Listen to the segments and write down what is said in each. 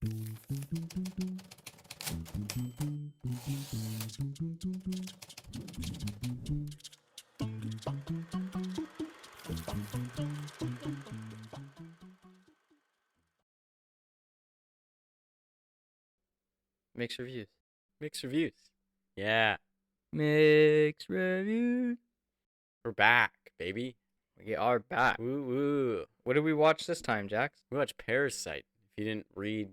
Mixed reviews. Mixed reviews. Yeah, Mixed reviews. we're back, baby. We are back. Woo woo. What did we watch this time, Jax? We watched Parasite. If you didn't read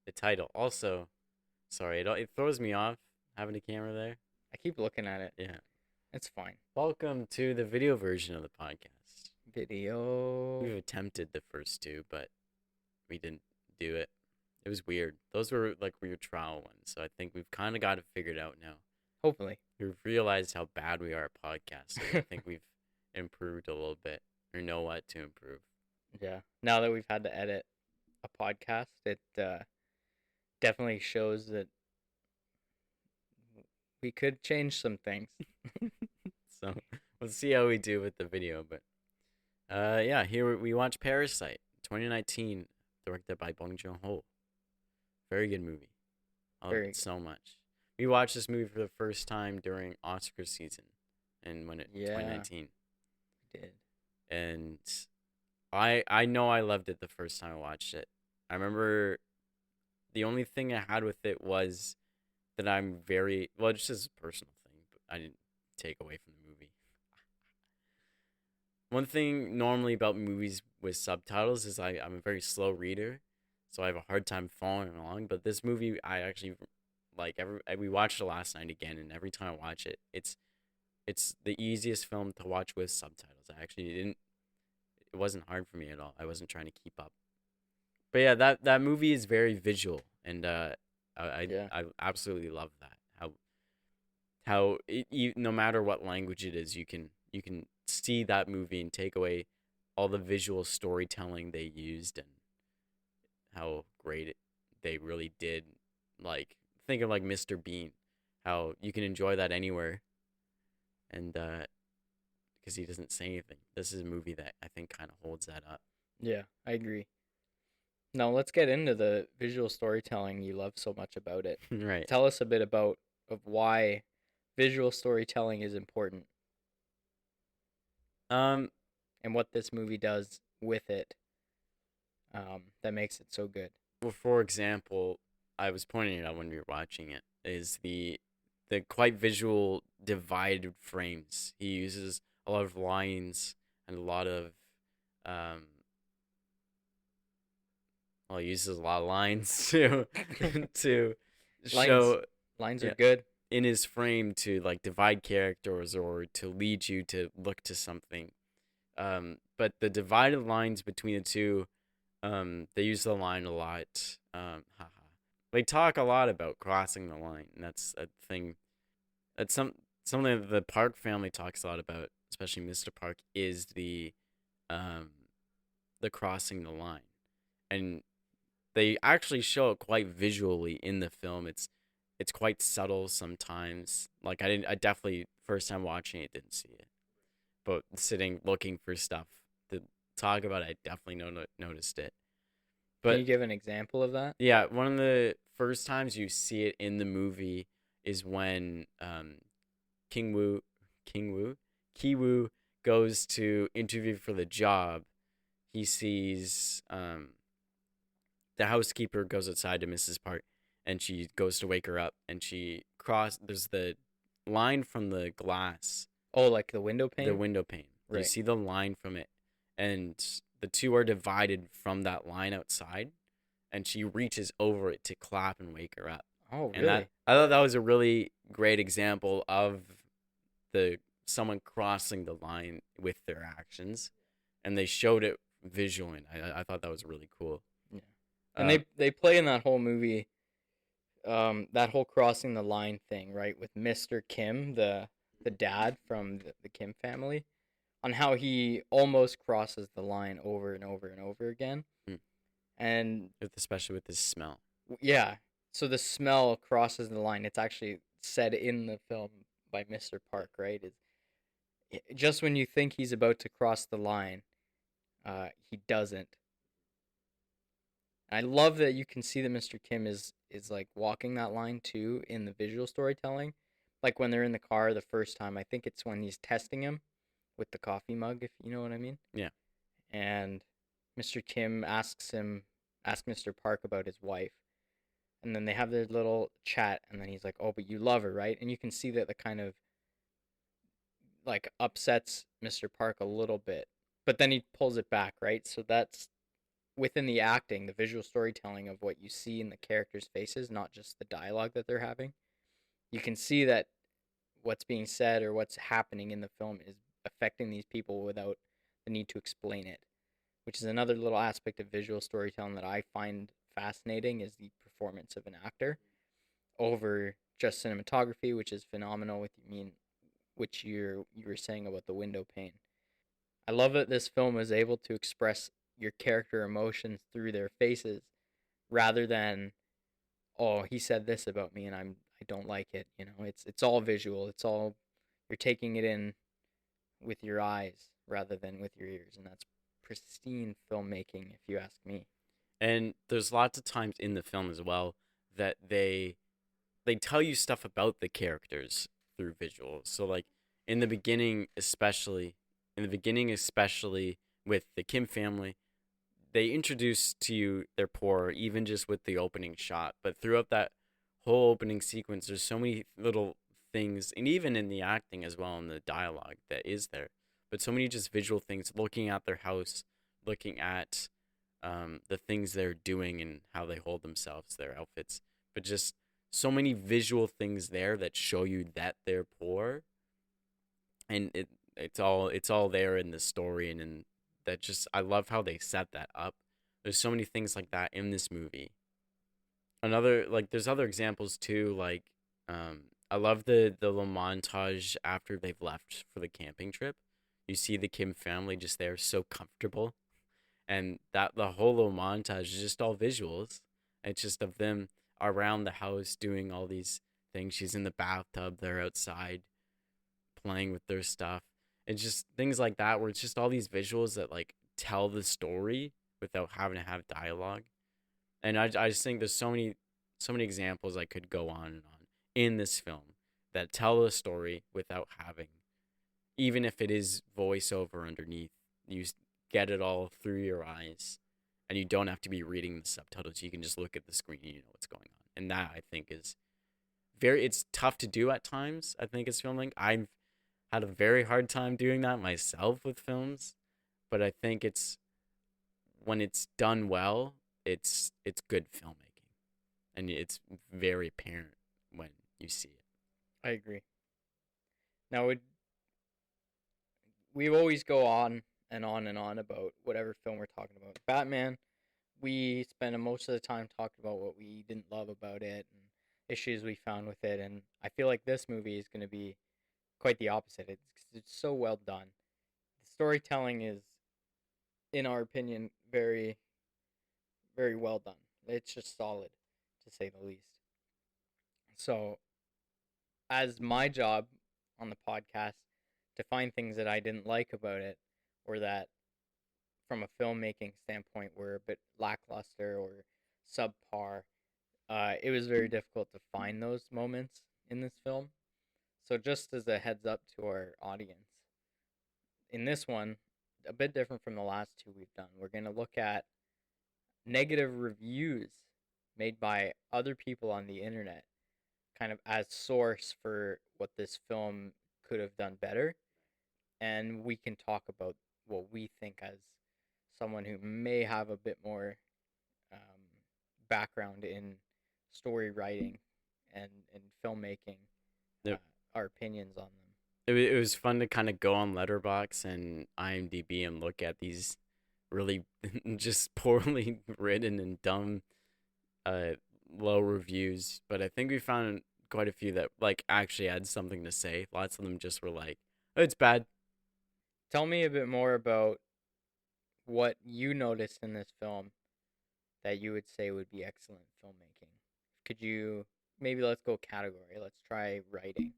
the title, also, sorry, it throws me off having a camera there. I keep looking at it. Yeah. It's fine. Welcome to the video version of the podcast. Video. We've attempted the first two, but we didn't do it. It was weird. Those were like weird trial ones, so I think we've kind of got it figured out now. Hopefully. We've realized how bad we are at podcasts, so I think we've improved a little bit, or know what to improve. Yeah. Now that we've had to edit a podcast, it definitely shows that we could change some things. So we'll see how we do with the video, but yeah, here we watch Parasite, 2019, directed by Bong Joon-Ho. Very good movie. I love it so much. We watched this movie for the first time during Oscar season, and 2019. We did. And I know I loved it the first time I watched it. I remember the only thing I had with it was that I'm very, well, it's just a personal thing, but I didn't take away from the movie. One thing normally about movies with subtitles is I'm a very slow reader, so I have a hard time following along. But this movie, I actually we watched it last night again, and every time I watch it, it's the easiest film to watch with subtitles. It wasn't hard for me at all. I wasn't trying to keep up. But yeah, that movie is very visual, and I absolutely love that. How no matter what language it is, you can see that movie and take away all the visual storytelling they used and how great they really did. Like, think of like Mr. Bean, how you can enjoy that anywhere, and because he doesn't say anything. This is a movie that I think kind of holds that up. Yeah, I agree. Now let's get into the visual storytelling you love so much about it. Right. Tell us a bit of why visual storytelling is important. And what this movie does with it that makes it so good. Well, for example, I was pointing it out when we were watching it, is the quite visual divided frames. He uses a lot of lines and a lot of he uses a lot of lines to show lines are good in his frame to like divide characters or to lead you to look to something. But the divided lines between the two, they use the line a lot. They talk a lot about crossing the line, and that's a thing. That's something that the Park family talks a lot about, especially Mr. Park, is the crossing the line, and they actually show it quite visually in the film. It's quite subtle sometimes. Like I definitely first time watching it didn't see it, but sitting looking for stuff to talk about, I definitely noticed it. But can you give an example of that? Yeah, one of the first times you see it in the movie is when Ki-woo goes to interview for the job. He sees the housekeeper goes outside to Mrs. Park, and she goes to wake her up, and there's the line from the glass. Oh, like the window pane? The window pane. Right. You see the line from it, and the two are divided from that line outside, and she reaches over it to clap and wake her up. Oh, really? And I thought that was a really great example of someone crossing the line with their actions, and they showed it visually. I thought that was really cool. Yeah. And they play in that whole movie, that whole crossing the line thing, right, with Mr. Kim, the dad from the Kim family, on how he almost crosses the line over and over and over again. And especially with his smell. Yeah. So the smell crosses the line. It's actually said in the film by Mr. Park, right? Just when you think he's about to cross the line, he doesn't. I love that you can see that Mr. Kim is like walking that line too in the visual storytelling. Like when they're in the car the first time, I think it's when he's testing him with the coffee mug, if you know what I mean. Yeah. And Mr. Kim asks Mr. Park about his wife, and then they have their little chat, and then he's like, "Oh, but you love her, right?" And you can see that the kind of like upsets Mr. Park a little bit, but then he pulls it back, right? So that's within the acting, the visual storytelling of what you see in the characters' faces, not just the dialogue that they're having. You can see that what's being said or what's happening in the film is affecting these people without the need to explain it, which is another little aspect of visual storytelling that I find fascinating is the performance of an actor over just cinematography, which is phenomenal with you mean which you were saying about the window pane. I love that this film was able to express your character emotions through their faces rather than, oh, he said this about me and I don't like it. You know, it's all visual. It's all you're taking it in with your eyes rather than with your ears, and that's pristine filmmaking if you ask me. And there's lots of times in the film as well that they tell you stuff about the characters through visuals. So like in the beginning, especially with the Kim family, they introduce to you their poor, even just with the opening shot. But throughout that whole opening sequence, there's so many little things, and even in the acting as well, in the dialogue that is there. But so many just visual things, looking at their house, looking at the things they're doing and how they hold themselves, their outfits, but just so many visual things there that show you that they're poor, and it's all there in the story and in that. Just I love how they set that up. There's so many things like that in this movie. Another like there's other examples too, like I love the little montage after they've left for the camping trip. You see the Kim family just there so comfortable, and that the whole little montage is just all visuals. It's just of them around the house doing all these things. She's in the bathtub, they're outside playing with their stuff. It's just things like that where it's just all these visuals that like tell the story without having to have dialogue. And I just think there's so many examples I could go on and on in this film that tell a story without having, even if it is voiceover underneath, you get it all through your eyes, and you don't have to be reading the subtitles. You can just look at the screen and you know what's going on. And that I think is it's tough to do at times. I think it's filming. I've had a very hard time doing that myself with films, but I think it's when it's done well, it's good filmmaking, and it's very apparent when you see it. I agree. Now, we always go on and on and on about whatever film we're talking about. Batman, we spend most of the time talking about what we didn't love about it and issues we found with it, and I feel like this movie is going to be quite the opposite. It's so well done. The storytelling is, in our opinion, very very well done. It's just solid, to say the least. So, as my job on the podcast to find things that I didn't like about it, or that from a filmmaking standpoint were a bit lackluster or subpar, it was very difficult to find those moments in this film. So, just as a heads up to our audience, in this one, a bit different from the last two we've done, we're going to look at negative reviews made by other people on the internet kind of as source for what this film could have done better, and we can talk about what we think as someone who may have a bit more um, background in story writing and filmmaking, uh, It, our opinions on them. it was fun to kind of go on Letterbox and IMDb and look at these really just poorly written and dumb uh low reviews, but I think we found quite a few that like actually had something to say. Lots of them just were like, "Oh, it's bad." Tell me a bit more about what you noticed in this film that you would say would be excellent filmmaking. Could you maybe let's go category. Let's try writing.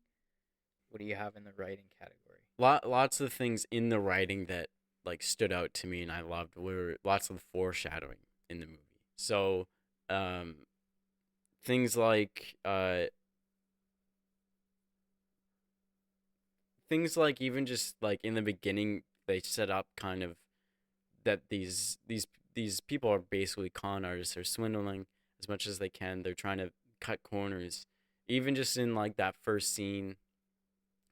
What do you have in the writing category? Lots of things in the writing that like stood out to me and I loved were lots of foreshadowing in the movie. So, um, things like even just like in the beginning, they set up kind of that these people are basically con artists. They're swindling as much as they can. They're trying to cut corners. Even just in like that first scene,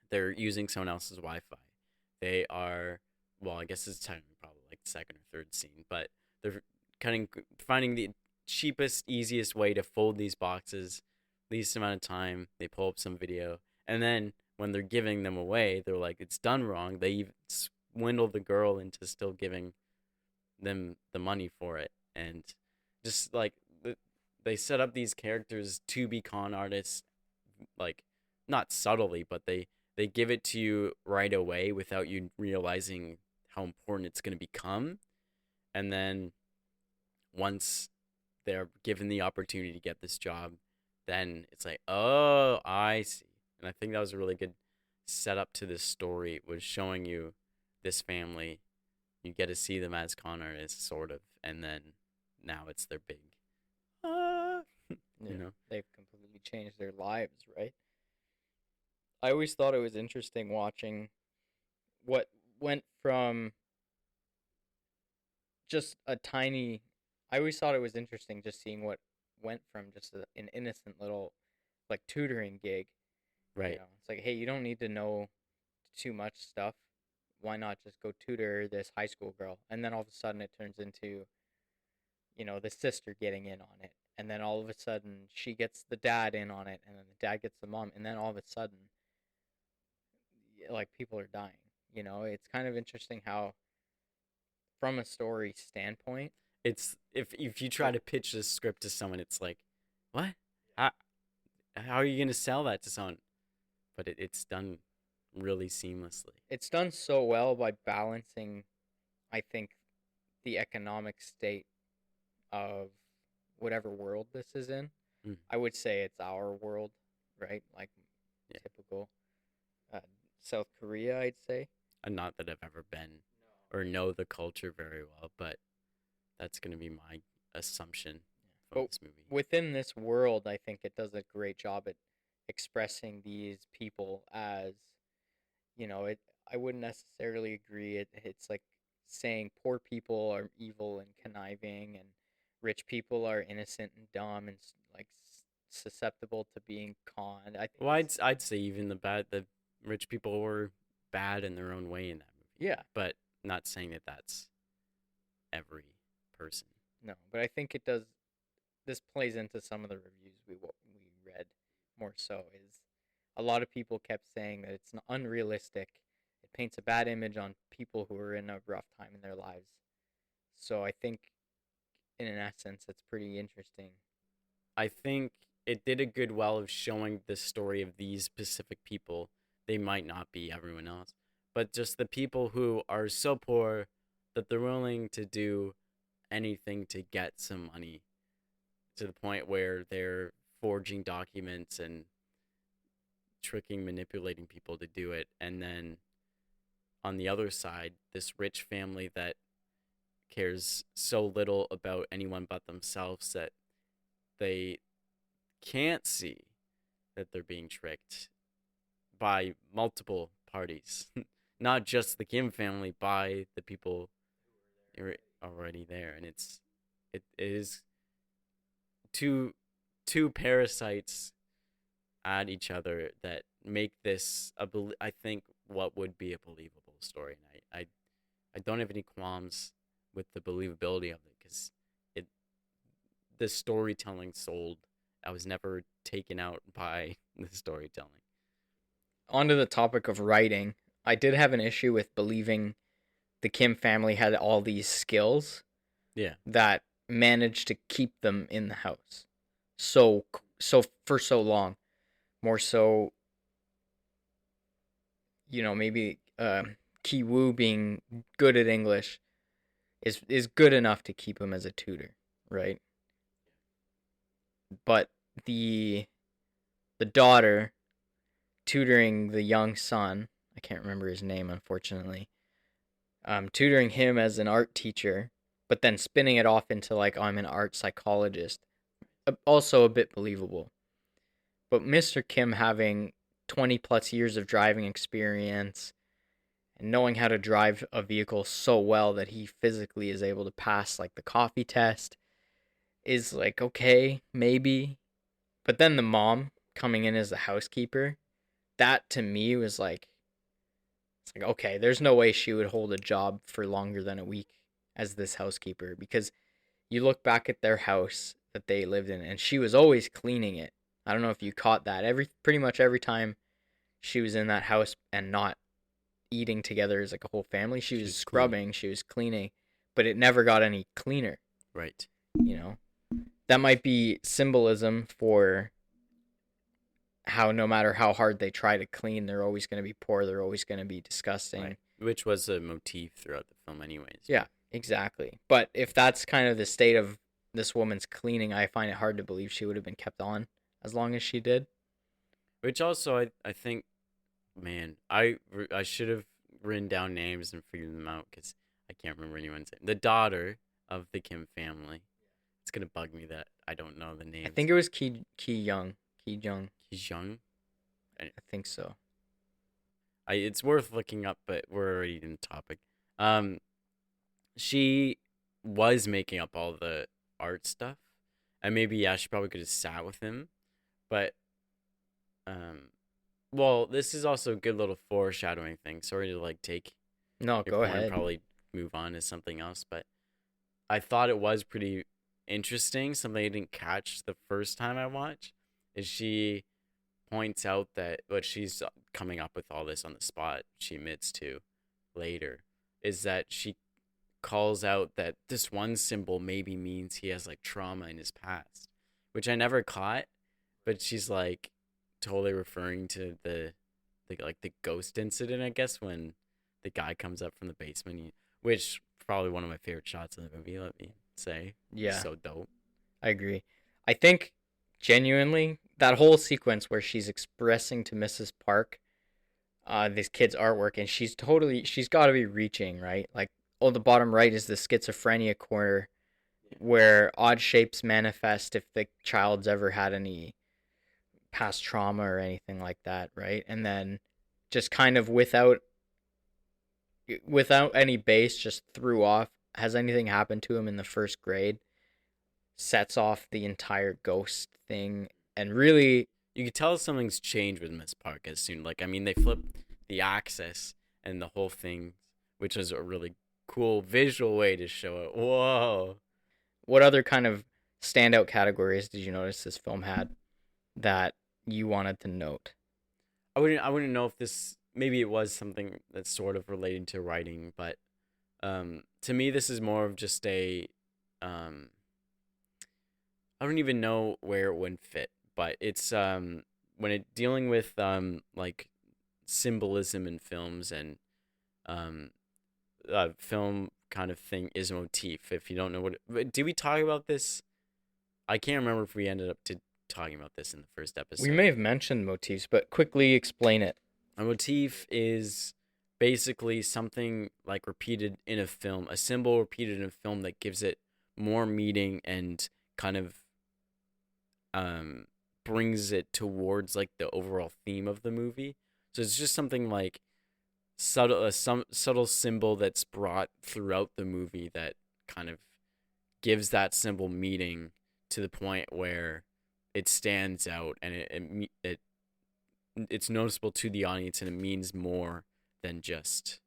they're using someone else's Wi-Fi. They are, well, I guess it's technically probably like the second or third scene, but they're finding the cheapest, easiest way to fold these boxes, least amount of time. They pull up some video, and then when they're giving them away, they're like, it's done wrong. They even swindle the girl into still giving them the money for it, and just like they set up these characters to be con artists, like not subtly, but they give it to you right away without you realizing how important it's going to become. And then once they're given the opportunity to get this job, then it's like, oh, I see. And I think that was a really good setup to this story, was showing you this family. You get to see them as con artists, sort of, and then now it's their big, Yeah, they've completely changed their lives, right? I always thought it was interesting watching what went from just a tiny. I always thought it was interesting just seeing what went from just an innocent little, like, tutoring gig. right. It's like, hey, you don't need to know too much stuff. Why not just go tutor this high school girl? And then all of a sudden it turns into, the sister getting in on it. And then all of a sudden she gets the dad in on it. And then the dad gets the mom. And then all of a sudden, like, people are dying. It's kind of interesting how, from a story standpoint, It's if you try to pitch this script to someone, it's like, what? How, how are you gonna sell that to someone? But it's done really seamlessly. it's done so well by balancing, I think, the economic state of whatever world this is in. Mm, I would say it's our world, right? Like, yeah, typical uh, South Korea, I'd say. and not that I've ever been or know the culture very well, but that's gonna be my assumption from But this movie. within this world, I think it does a great job at expressing these people as, it. I wouldn't necessarily agree. It's like saying poor people are evil and conniving, and rich people are innocent and dumb and like susceptible to being conned. I think Well, it's I'd say even the rich people were bad in their own way in that movie, yeah, but not saying that that's every person. no, but I think it does. This plays into some of the reviews we read more so is a lot of people kept saying that it's unrealistic. It paints a bad image on people who are in a rough time in their lives. So I think, in an essence, it's pretty interesting. I think it did a good well of showing the story of these specific people. They might not be everyone else, but just the people who are so poor that they're willing to do anything to get some money, to the point where they're forging documents and tricking, manipulating people to do it. And then on the other side, this rich family that cares so little about anyone but themselves that they can't see that they're being tricked by multiple parties, not just the Kim family, by the people who are already there. And it is two parasites at each other that make this I think what would be a believable story. And I don't have any qualms with the believability of it, because it the storytelling sold. I was never taken out by the storytelling. Onto the topic of writing, I did have an issue with believing the Kim family had all these skills Yeah. that managed to keep them in the house so for so long. More so, maybe Ki Woo being good at English is good enough to keep him as a tutor, right? But the daughter tutoring the young son, I can't remember his name, unfortunately, tutoring him as an art teacher, but then spinning it off into like, I'm an art psychologist, also a bit believable. But Mr. Kim having 20 plus years of driving experience and knowing how to drive a vehicle so well that he physically is able to pass like the coffee test is like, okay, maybe. But then the mom coming in as the housekeeper, that to me was like, it's like, okay, there's no way she would hold a job for longer than a week as this housekeeper, because you look back at their house that they lived in and she was always cleaning it. I don't know if you caught that. Pretty much every time she was in that house and not eating together as like a whole family, she was scrubbing, cleaning. She was cleaning, but it never got any cleaner. Right. You know, that might be symbolism for how no matter how hard they try to clean, they're always going to be poor. They're always going to be disgusting. Right. Which was a motif throughout the film anyways. Yeah, exactly. But if that's kind of the state of this woman's cleaning, I find it hard to believe she would have been kept on as long as she did. Which also, I think, man, I should have written down names and figured them out because I can't remember anyone's name. The daughter of the Kim family. It's going to bug me that I don't know the names. I think it was Ki Young. Ki Jung. He's young? I think so. It's worth looking up, but we're already in the topic. She was making up all the art stuff. And maybe, yeah, she probably could have sat with him. But, well, this is also a good little foreshadowing thing. Sorry to, like, take No, your go point ahead. and probably move on to something else. But I thought it was pretty interesting. Something I didn't catch the first time I watched is she points out that what she's coming up with all this on the spot, she admits to later, is that she calls out that this one symbol maybe means he has like trauma in his past, which I never caught, but she's like totally referring to the ghost incident, I guess, when the guy comes up from the basement, which probably one of my favorite shots in the movie, let me say. Yeah. So dope. I agree. I think genuinely that whole sequence where she's expressing to Mrs. Park this kid's artwork, and she's got to be reaching, right? Like, oh, the bottom right is the schizophrenia corner where odd shapes manifest if the child's ever had any past trauma or anything like that, right? And then just kind of without any base, just threw off, has anything happened to him in the first grade, sets off the entire ghost thing. And really, you could tell something's changed with Miss Park as soon. Like, I mean, they flipped the axis and the whole thing, which was a really cool visual way to show it. Whoa. What other kind of standout categories did you notice this film had that you wanted to note? I wouldn't know if this, maybe it was something that's sort of related to writing, but to me this is more of just a I don't even know where it wouldn't fit, but it's when it dealing with like symbolism in films and film kind of thing is a motif. If you don't know did we talk about this? I can't remember if we ended up talking about this in the first episode. We may have mentioned motifs, but quickly explain it. A motif is basically something like repeated in a film, a symbol repeated in a film that gives it more meaning and kind of brings it towards like the overall theme of the movie. So it's just something like some subtle symbol that's brought throughout the movie that kind of gives that symbol meaning to the point where it stands out and it's noticeable to the audience and it means more than just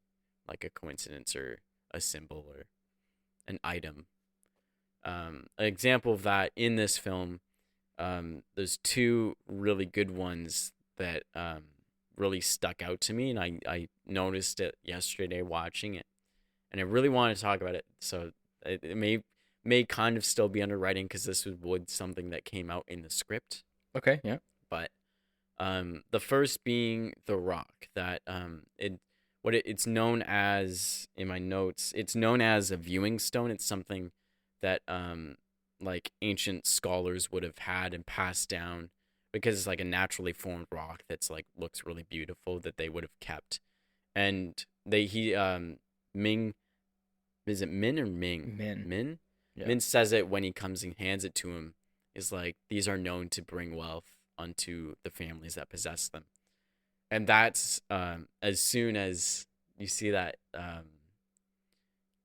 like a coincidence or a symbol or an item. An example of that in this film, there's two really good ones that really stuck out to me, and I noticed it yesterday watching it, and I really want to talk about it. So it may kind of still be under writing because this was something that came out in the script. Okay, yeah. But the first being The Rock, that it's known as in my notes. It's known as a viewing stone. It's something that like ancient scholars would have had and passed down because it's like a naturally formed rock that's like looks really beautiful that they would have kept. And Ming is it Min or Ming? Min. Min? Yeah. Min says it when he comes and hands it to him. Is like, these are known to bring wealth unto the families that possess them. And that's as soon as you see that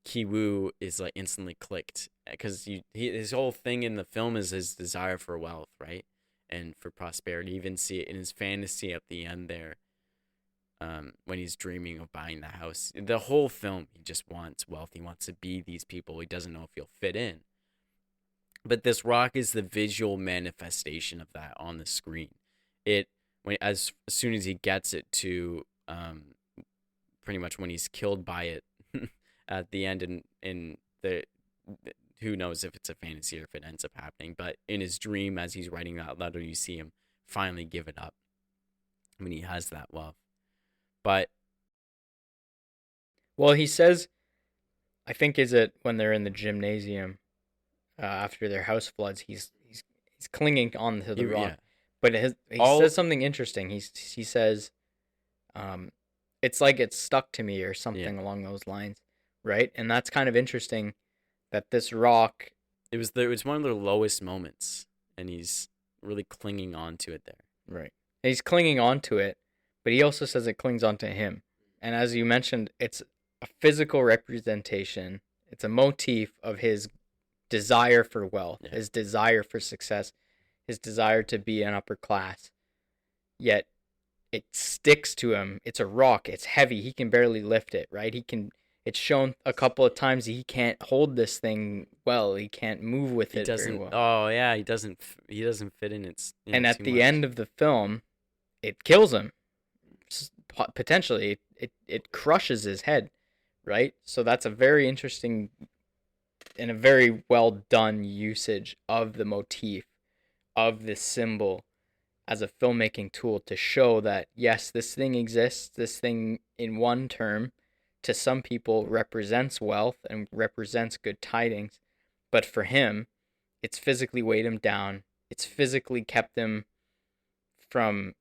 Kiwoo is like instantly clicked, because his whole thing in the film is his desire for wealth, right? And for prosperity. You even see it in his fantasy at the end there. When he's dreaming of buying the house, the whole film, he just wants wealth. He wants to be these people. He doesn't know if he'll fit in. But this rock is the visual manifestation of that on the screen. As soon as he gets it to, pretty much when he's killed by it at the end, in the who knows if it's a fantasy or if it ends up happening. But in his dream, as he's writing that letter, you see him finally give it up when he has that wealth. But Well, he says, I think is it when they're in the gymnasium after their house floods, he's clinging on to the rock. yeah. But he says something interesting. He says, it's like it's stuck to me or something along those lines, right? And that's kind of interesting that this rock. It was one of their lowest moments, and he's really clinging on to it there. Right. And he's clinging on to it, but he also says it clings onto him. And as you mentioned, it's a physical representation. It's a motif of his desire for wealth, his desire for success, his desire to be an upper class. Yet it sticks to him. It's a rock. It's heavy. He can barely lift it, right? It's shown a couple of times he can't hold this thing well. He can't move with it very well. Oh yeah, he doesn't fit in its. And at the end of the film, it kills him. Potentially, it crushes his head, right? So that's a very interesting and a very well done usage of the motif of this symbol as a filmmaking tool to show that yes, this thing exists. This thing, in one term, to some people represents wealth and represents good tidings, but for him, it's physically weighed him down. It's physically kept him from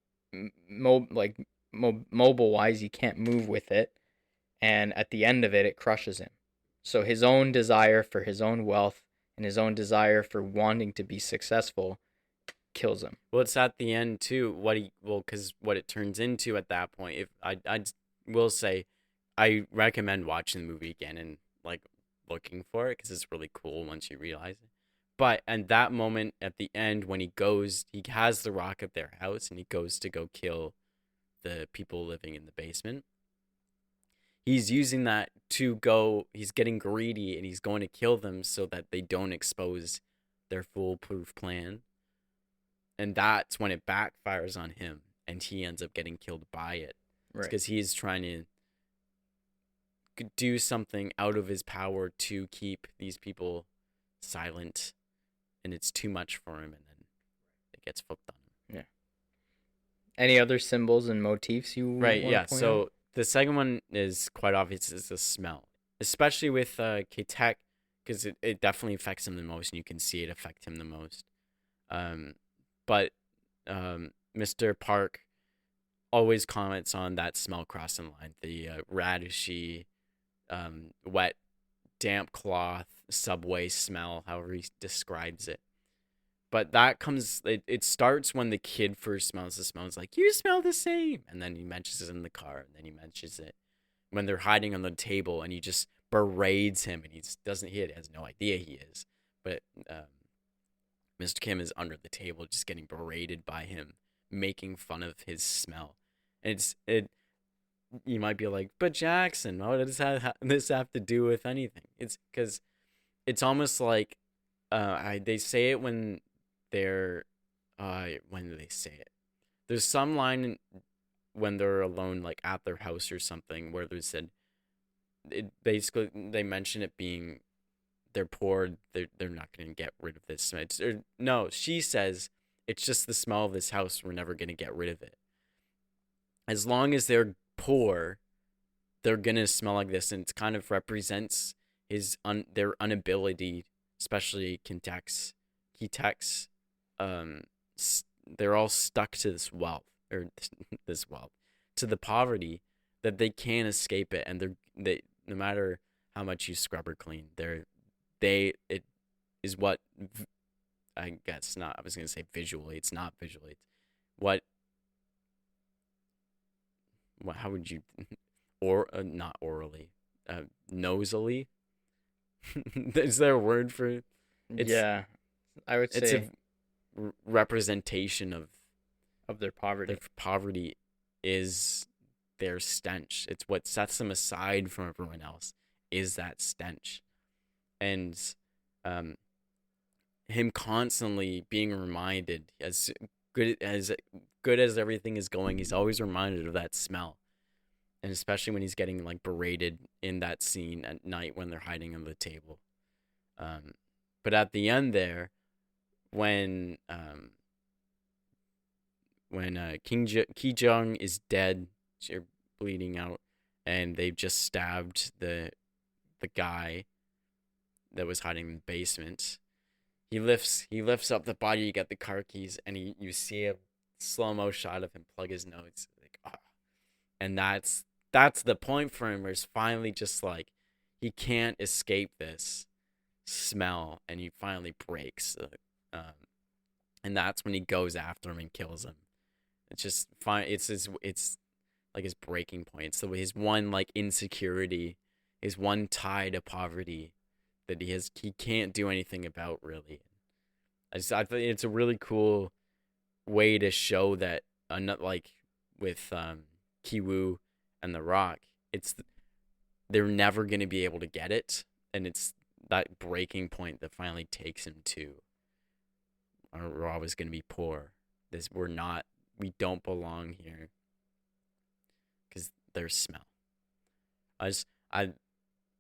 mobile wise. He can't move with it, and at the end of it, it crushes him. So his own desire for his own wealth and his own desire for wanting to be successful kills him. Well, it's at the end too. Because what it turns into at that point, if I will say, I recommend watching the movie again and like looking for it, because it's really cool once you realize it. But at that moment at the end, when he has the rock at their house and he goes to go kill the people living in the basement. He's using that he's getting greedy and he's going to kill them so that they don't expose their foolproof plan. And that's when it backfires on him and he ends up getting killed by it. Right. Because he's trying to do something out of his power to keep these people silent, and it's too much for him, and then it gets flipped on him. Yeah. Any other symbols and motifs you right? Yeah. So the second one is quite obvious. Is the smell, especially with K-Tech, because it definitely affects him the most, and you can see it affect him the most. But Mr. Park always comments on that smell crossing the line, the radishy, wet, damp cloth, subway smell, however he describes it. But that it starts when the kid first smells the smell. It's like, you smell the same. And then he mentions it in the car. And then he mentions it when they're hiding on the table, and he just berates him. And he has no idea he is. But Mr. Kim is under the table just getting berated by him, making fun of his smell. And you might be like, but Jackson, what does this have to do with anything? It's because it's almost like they say it when they're when do they say it? There's some line when they're alone, like at their house or something, where they said basically they mention it being they're poor, they're not going to get rid of this. No, she says it's just the smell of this house. We're never going to get rid of it. As long as they're poor, they're going to smell like this, and it kind of represents their inability, especially Kintek's. They're all stuck to this wealth, to the poverty, that they can't escape it, and they no matter how much you scrub or clean. It is what I guess not. I was gonna say visually. It's not visually. It's what how would you or not orally, nosily? Is there a word for it? It's Yeah, I would it's a say representation of their poverty. their poverty is their stench. It's what sets them aside from everyone else is that stench. And um him constantly being reminded as everything is going, he's always reminded of that smell. And especially when he's getting like berated in that scene at night when they're hiding on the table. But at the end there, when Ki Jung is dead, she's bleeding out, and they've just stabbed the guy that was hiding in the basement. He lifts up the body. You get the car keys, and you see a slow-mo shot of him plug his nose, like, ah. And that's the point for him, where it's finally just like he can't escape this smell, and he finally breaks. And that's when he goes after him and kills him. It's just fine. It's like his breaking point. It's his one like insecurity, his one tie to poverty that he can't do anything about really. I think it's a really cool way to show that not like with Kiwoo and The Rock, they're never gonna be able to get it, and it's that breaking point that finally takes him to. We're always gonna be poor. We don't belong here because their smell. I just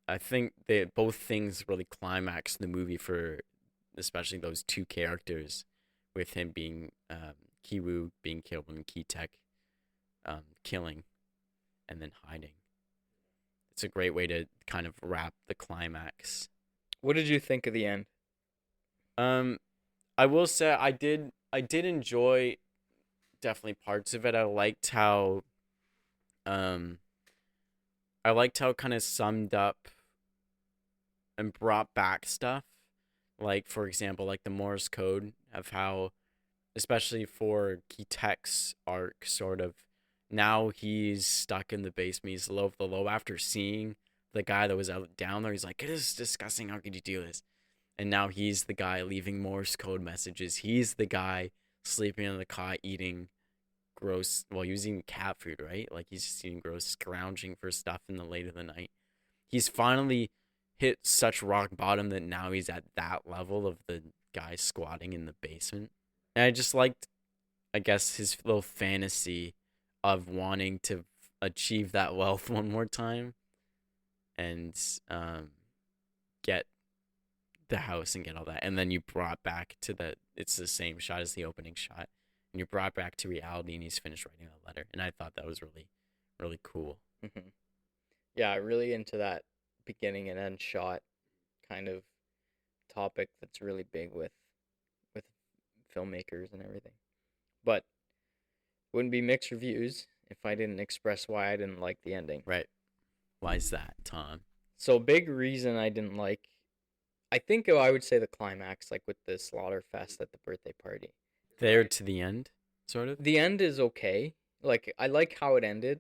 I think that both things really climax the movie for especially those two characters, with him being Kiwoo being killed and Ki-Tek killing and then hiding. It's a great way to kind of wrap the climax. What did you think of the end? I will say I did enjoy definitely parts of it. I liked how kind of summed up and brought back stuff. Like, for example, like the Morse code of how, especially for Ki-Tek's arc, sort of, now he's stuck in the basement. He's low of the low after seeing the guy that was out down there. He's like, it is disgusting. How could you do this? And now he's the guy leaving Morse code messages. He's the guy sleeping in the cot eating gross, well, using cat food, right? Like he's just eating gross, scrounging for stuff in the late of the night. He's finally hit such rock bottom that now he's at that level of the guy squatting in the basement. And I just liked, I guess, his little fantasy of wanting to achieve that wealth one more time and get the house and get all that. And then you brought back to it's the same shot as the opening shot. And you're brought back to reality, and he's finished writing a letter. And I thought that was really, really cool. Mm-hmm. Yeah, really into that beginning and end shot kind of topic that's really big with filmmakers and everything. But wouldn't be mixed reviews if I didn't express why I didn't like the ending. Right. Why is that, Tom? So big reason I didn't like, I think I would say the climax, like with the slaughter fest at the birthday party. There to the end, sort of? The end is okay. Like, I like how it ended.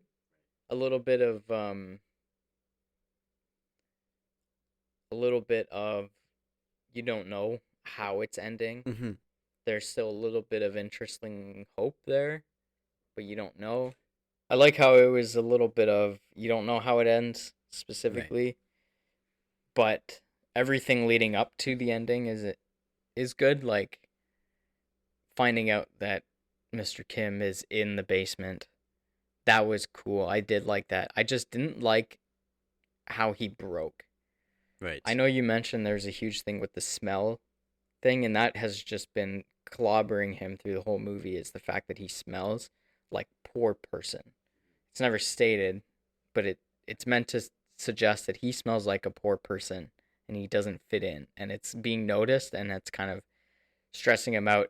A little bit of you don't know how it's ending. Mm-hmm. There's still a little bit of interesting hope there, but you don't know. I like how it was a little bit of you don't know how it ends specifically, right. But everything leading up to the ending is good. Like finding out that Mr. Kim is in the basement, that was cool. I did like that. I just didn't like how he broke. Right. I know you mentioned there's a huge thing with the smell thing, and that has just been clobbering him through the whole movie, is the fact that he smells like poor person. It's never stated, but it's meant to suggest that he smells like a poor person and he doesn't fit in, and it's being noticed, and it's kind of stressing him out,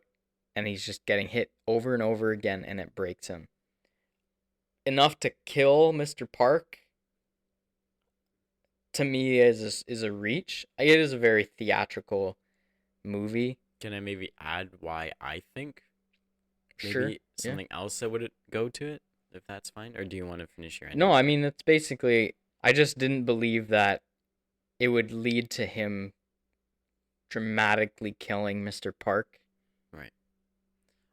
and he's just getting hit over and over again, and it breaks him. Enough to kill Mr. Park? to me is a reach. It is a very theatrical movie. Can I maybe add why I think Sure. maybe Yeah. something else that would go to it, if that's fine, or do you want to finish your No, ending? I mean it's basically I just didn't believe that it would lead to him dramatically killing Mr. Park. Right.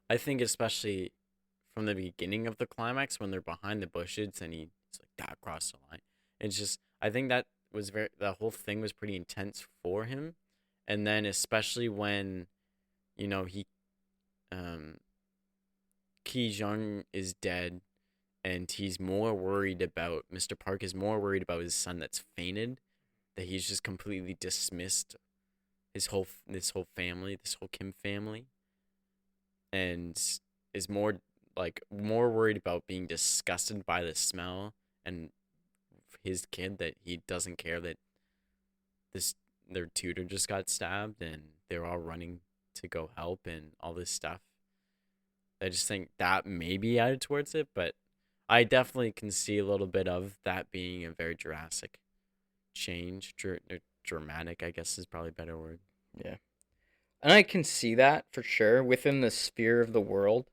I think especially from the beginning of the climax when they're behind the bushes and he's like that crossed the line. It's just I think that was very the whole thing was pretty intense for him, and then especially when he um Ki Jung is dead and he's more worried about Mr. Park is more worried about his son that's fainted, that he's just completely dismissed this whole family, this whole Kim family, and is more worried about being disgusted by the smell and his kid that he doesn't care that this their tutor just got stabbed and they're all running to go help and all this stuff. I just think that may be added towards it, but I definitely can see a little bit of that being a very drastic change. Dramatic, I guess, is probably a better word. Yeah. And I can see that for sure within the sphere of the world,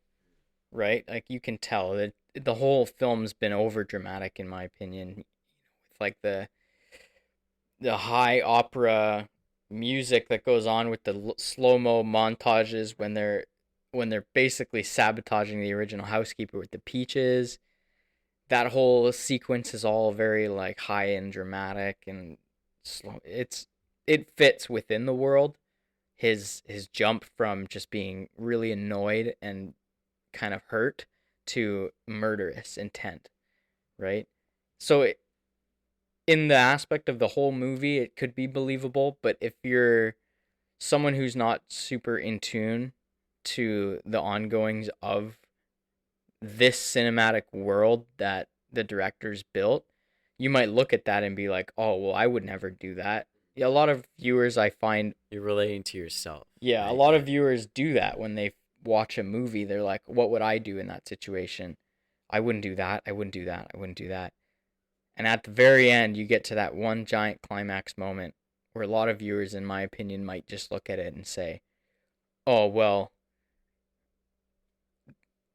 right? Like you can tell that the whole film's been over dramatic in my opinion. With like the high opera music that goes on with the slow-mo montages when they're basically sabotaging the original housekeeper with the peaches. That whole sequence is all very like high and dramatic and slow. It fits within the world. His jump from just being really annoyed and kind of hurt to murderous intent, right? So in the aspect of the whole movie, it could be believable, but if you're someone who's not super in tune to the ongoings of this cinematic world that the directors built, you might look at that and be like, "Oh, well, I would never do that." Yeah, a lot of viewers I find, You're relating to yourself, yeah, a right? lot Yeah. of viewers do that when they watch a movie. They're like, "What would I do in that situation?" I wouldn't do that. I wouldn't do that. I wouldn't do that. And at the very end, you get to that one giant climax moment where a lot of viewers, in my opinion, might just look at it and say, "Oh, well,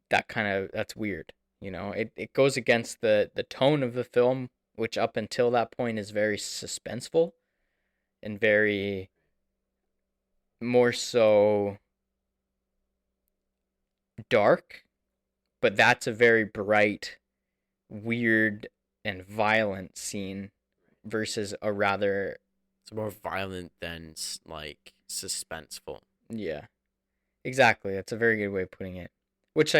that's weird." It goes against the tone of the film, which up until that point is very suspenseful and very more so dark, but that's a very bright, weird, and violent scene versus a rather, It's more violent than like suspenseful. yeah, exactly. That's a very good way of putting it. Which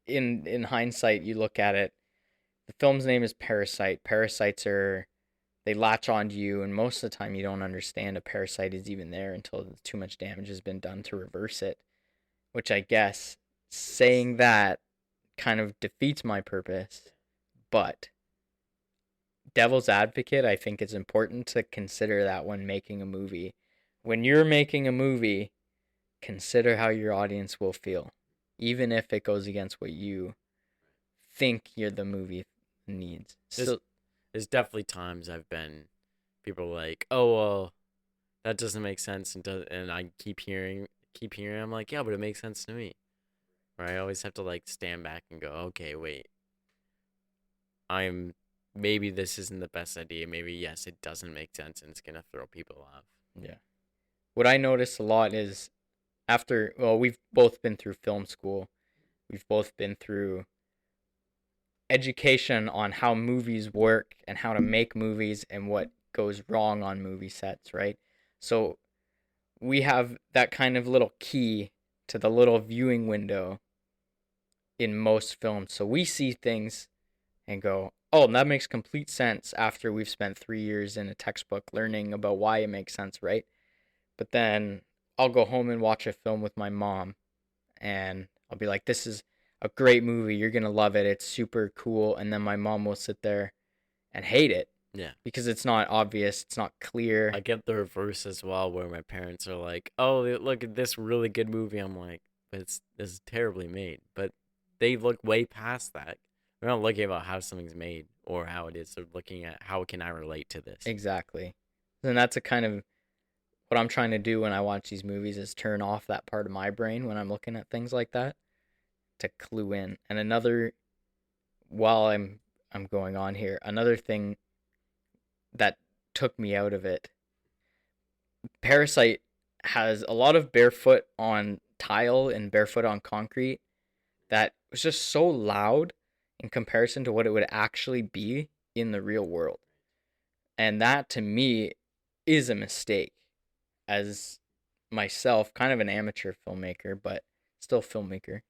in hindsight, you look at it, the film's name is Parasite. Parasites are they latch onto you, and most of the time you don't understand a parasite is even there until too much damage has been done to reverse it. Which I guess saying that kind of defeats my purpose, but devil's advocate, I think it's important to consider that when making a movie. When you're making a movie, consider how your audience will feel, even if it goes against what you think the movie needs. There's So there's definitely times I've been people like, oh well, that doesn't make sense, and I keep hearing. I'm like, yeah, but it makes sense to me. Right? I always have to like stand back and go, okay, wait, I'm maybe this isn't the best idea. Maybe yes, it doesn't make sense and it's gonna throw people off. yeah, what I notice a lot is we've both been through film school, we've both been through education on how movies work and how to make movies and what goes wrong on movie sets, right? So we have that kind of little key to the little viewing window in most films. So we see things and go, "Oh, that makes complete sense," after we've spent 3 years in a textbook learning about why it makes sense, right? But then I'll go home and watch a film with my mom and I'll be like, "This is a great movie. You're going to love it. It's super cool." And then my mom will sit there and hate it Yeah. because it's not obvious, it's not clear. I get the reverse as well, where my parents are like, "Oh, look at this really good movie." I'm like, "But this is terribly made." But they look way past that. We're not looking about how something's made or how it is. They're looking at how can I relate to this. Exactly. And that's a kind of what I'm trying to do when I watch these movies is turn off that part of my brain when I'm looking at things like that to clue in. And another, while I'm going on here, another thing that took me out of it, Parasite has a lot of barefoot on tile and barefoot on concrete that was just so loud in comparison to what it would actually be in the real world. And that to me is a mistake as myself, kind of an amateur filmmaker, but still filmmaker.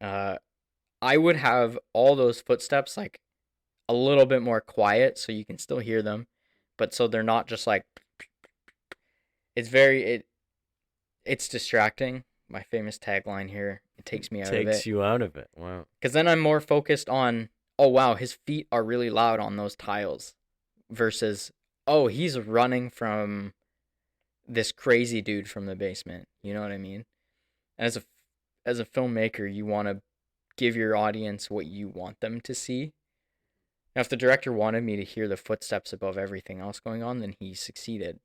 I would have all those footsteps like a little bit more quiet so you can still hear them, but so they're not just like it's distracting. My famous tagline here, it takes me out of it. Takes you out of it. Wow. Because then I'm more focused on, oh wow, his feet are really loud on those tiles versus, oh, he's running from this crazy dude from the basement. You know what I mean? And as a filmmaker, you want to give your audience what you want them to see. Now, if the director wanted me to hear the footsteps above everything else going on, then he succeeded.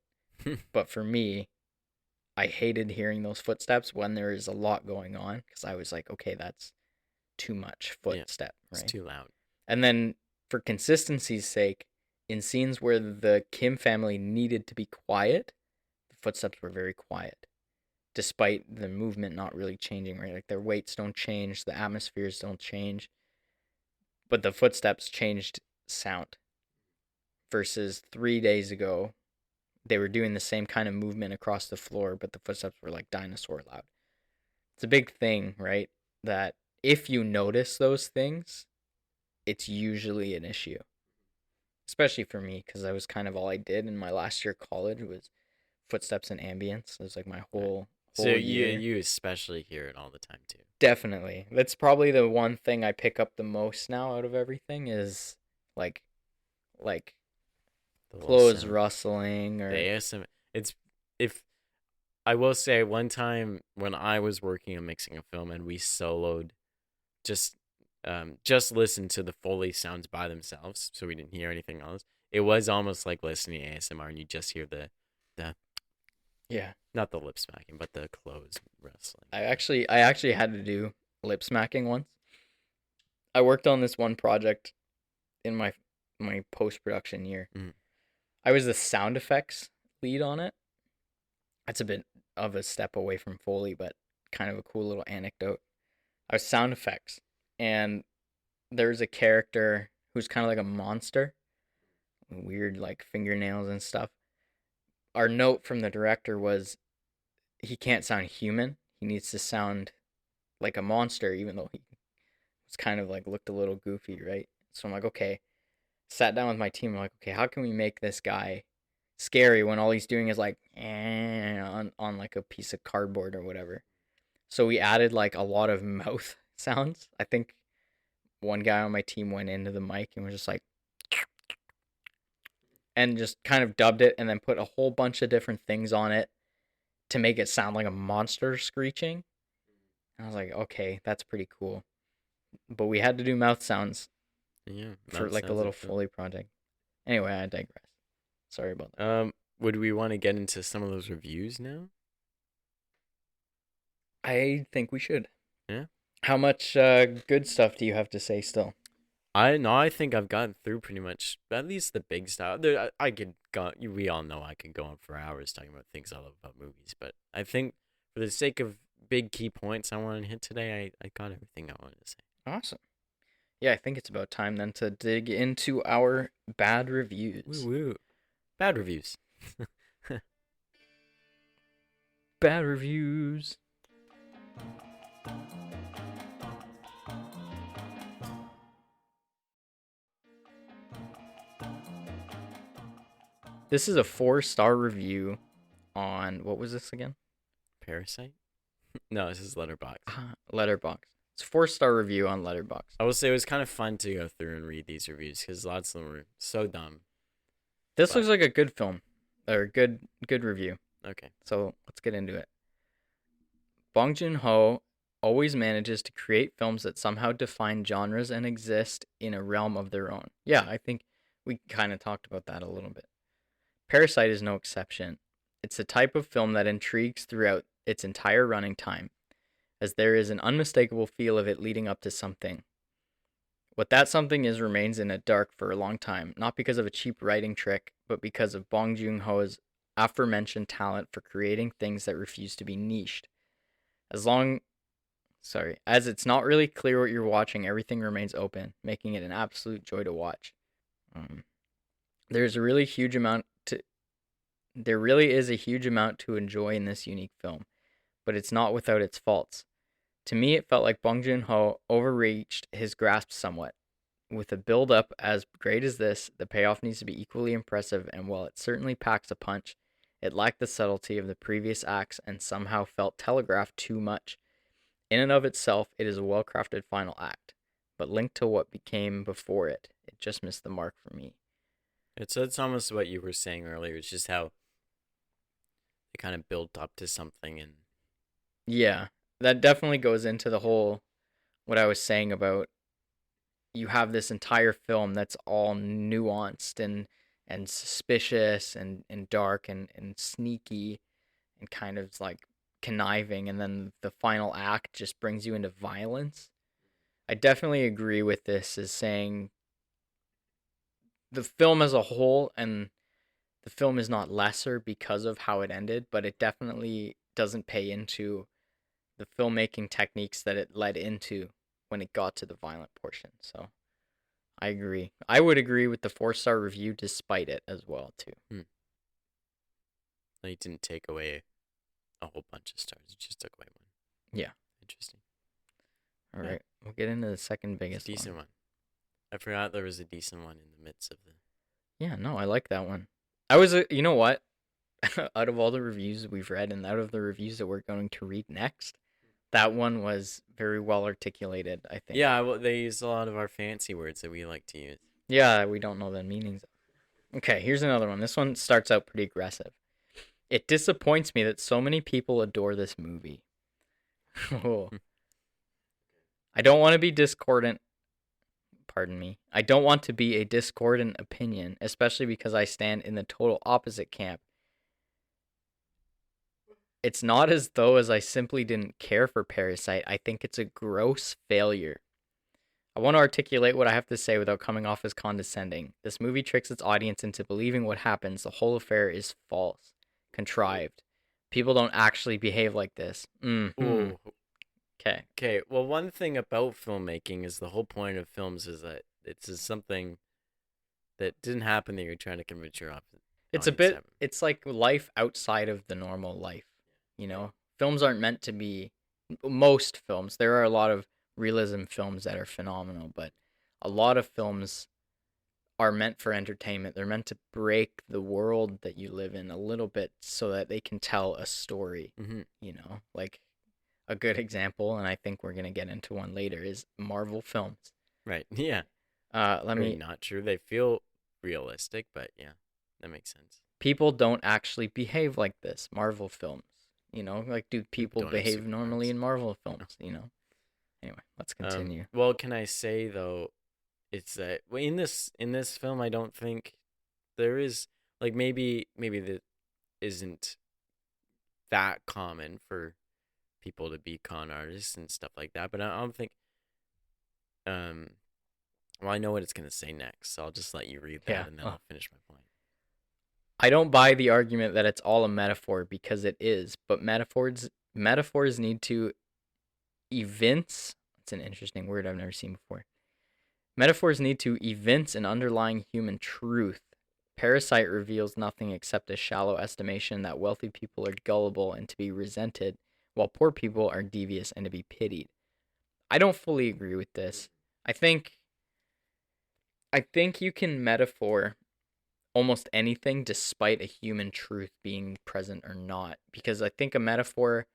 But for me, I hated hearing those footsteps when there is a lot going on because I was like, okay, that's too much footstep, right? It's too loud. And then for consistency's sake, in scenes where the Kim family needed to be quiet, the footsteps were very quiet, despite the movement not really changing, right? Like their weights don't change, the atmospheres don't change, but the footsteps changed sound. Versus 3 days ago, they were doing the same kind of movement across the floor, but the footsteps were like dinosaur loud. It's a big thing, right? That if you notice those things, it's usually an issue. Especially for me, because that was kind of all I did in my last year of college was footsteps and ambience. It was like my whole So year. you especially hear it all the time too. Definitely. That's probably the one thing I pick up the most now out of everything is like The little clothes sound. rustling The or ASMR. It's if I will say one time when I was working on mixing a film and we soloed, just listened to the Foley sounds by themselves, so we didn't hear anything else. It was almost like listening to ASMR, and you just hear the yeah. not the lip smacking, but the clothes rustling. I actually had to do lip smacking once. I worked on this one project in my post production year. Mhm. I was the sound effects lead on it. That's a bit of a step away from Foley, but kind of a cool little anecdote. I was sound effects, and there's a character who's kind of like a monster, weird like fingernails and stuff. Our note from the director was he can't sound human. He needs to sound like a monster, even though he was kind of like looked a little goofy, right? So I'm like, okay. Sat down with my team. I'm like, okay, how can we make this guy scary when all he's doing is like on like a piece of cardboard or whatever? So we added like a lot of mouth sounds. I think one guy on my team went into the mic and was just like, and just kind of dubbed it and then put a whole bunch of different things on it to make it sound like a monster screeching. And I was like, okay, that's pretty cool. But we had to do mouth sounds Yeah, for like a little Foley project. Anyway, I digress. Sorry about that. Would we want to get into some of those reviews now? I think we should. Yeah. How much good stuff do you have to say still? I think I've gotten through pretty much at least the big stuff. I could go. We all know I could go on for hours talking about things I love about movies, but I think for the sake of big key points I want to hit today, I got everything I wanted to say. Awesome. Yeah, I think it's about time then to dig into our bad reviews. Woo woo. Bad reviews. Bad reviews. This is a 4-star review on, what was this again? Parasite? No, this is Letterboxd. Letterboxd. It's a 4-star review on Letterboxd. I will say it was kind of fun to go through and read these reviews because lots of them were so dumb. This looks like a good film, or good review. Okay. So let's get into it. Bong Joon-Ho always manages to create films that somehow define genres and exist in a realm of their own. Yeah, I think we kind of talked about that a little bit. Parasite is no exception. It's the type of film that intrigues throughout its entire running time, as there is an unmistakable feel of it leading up to something. What that something is remains in the dark for a long time, not because of a cheap writing trick, but because of Bong Joon-Ho's aforementioned talent for creating things that refuse to be niched. As it's not really clear what you're watching, everything remains open, making it an absolute joy to watch. Um, there's a really huge amount to there really is a huge amount to enjoy in this unique film, but it's not without its faults. To me, it felt like Bong Joon-ho overreached his grasp somewhat. With a build-up as great as this, the payoff needs to be equally impressive, and while it certainly packs a punch, it lacked the subtlety of the previous acts and somehow felt telegraphed too much. In and of itself, it is a well-crafted final act, but linked to what became before it, it just missed the mark for me. It's almost what you were saying earlier. It's just how they kind of built up to something, and Yeah, that definitely goes into the whole what I was saying about you have this entire film that's all nuanced and suspicious and dark and sneaky and kind of like conniving, and then the final act just brings you into violence. I definitely agree with this as saying the film as a whole, and the film is not lesser because of how it ended, but it definitely doesn't pay into the filmmaking techniques that it led into when it got to the violent portion. So I agree. I would agree with the 4-star review despite it as well too. they didn't take away a whole bunch of stars. It just took away one. Yeah. Interesting. All Yeah. right. We'll get into the second biggest Decent one. I forgot there was a decent one in the midst of the. Yeah, no, I like that one. I was, you know what? Out of all the reviews we've read and out of the reviews that we're going to read next, that one was very well articulated, I think. Yeah, well, they use a lot of our fancy words that we like to use. Yeah, we don't know the meanings. Okay, here's another one. This one starts out pretty aggressive. It disappoints me that so many people adore this movie. Oh. I don't want to be discordant. Pardon me. I don't want to be a discordant opinion, especially because I stand in the total opposite camp. It's not as though as I simply didn't care for Parasite. I think it's a gross failure. I want to articulate what I have to say without coming off as condescending. This movie tricks its audience into believing what happens. The whole affair is false, contrived. People don't actually behave like this. Ooh. Okay. Okay. Well, one thing about filmmaking is the whole point of films is that it's just something that didn't happen that you're trying to convince your audience. It's a bit, it's like life outside of the normal life. You know, films aren't meant to be, most films, there are a lot of realism films that are phenomenal, but a lot of films are meant for entertainment. They're meant to break the world that you live in a little bit so that they can tell a story, you know, like a good example, and I think we're going to get into one later, is Marvel films. Right. Yeah. Not true. They feel realistic, but yeah, that makes sense. People don't actually behave like this. Marvel films, you know, like do people behave normally in Marvel films? You know. Anyway, let's continue. Well, can I say though, it's that in this film, I don't think there is like maybe that isn't that common for people to be con artists and stuff like that, but I don't think. Well, I know what it's gonna say next, so I'll just let you read that and then I'll finish my point. I don't buy the argument that it's all a metaphor because it is, but metaphors need to evince. It's an interesting word I've never seen before. Metaphors need to evince an underlying human truth. Parasite reveals nothing except a shallow estimation that wealthy people are gullible and to be resented, while poor people are devious and to be pitied. I don't fully agree with this. I think you can metaphor almost anything despite a human truth being present or not, because I think a metaphor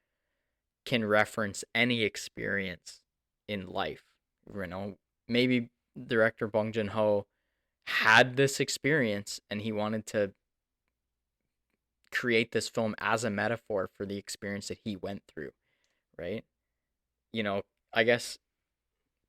can reference any experience in life. You know, maybe director Bong Joon-Ho had this experience and he wanted to create this film as a metaphor for the experience that he went through, right? you know, I guess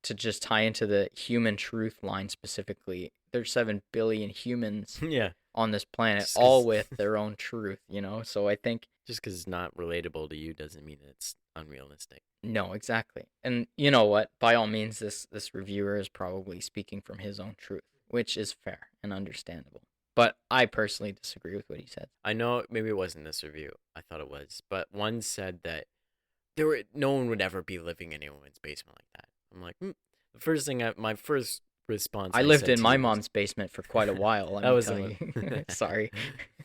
to just tie into the human truth line specifically, there's 7 billion humans Yeah, on this planet, just all because with their own truth, So I think, it's not relatable to you doesn't mean it's unrealistic. no, exactly. And you know what? By all means, this reviewer is probably speaking from his own truth, which is fair and understandable. But I personally disagree with what he said. I know maybe it wasn't this review. I thought it was, but one said that no one would ever be living in anyone's basement like that. I'm like, the first thing my first response I I lived said in to my you was, mom's basement for quite a while, let that me was tell the you. one. Sorry.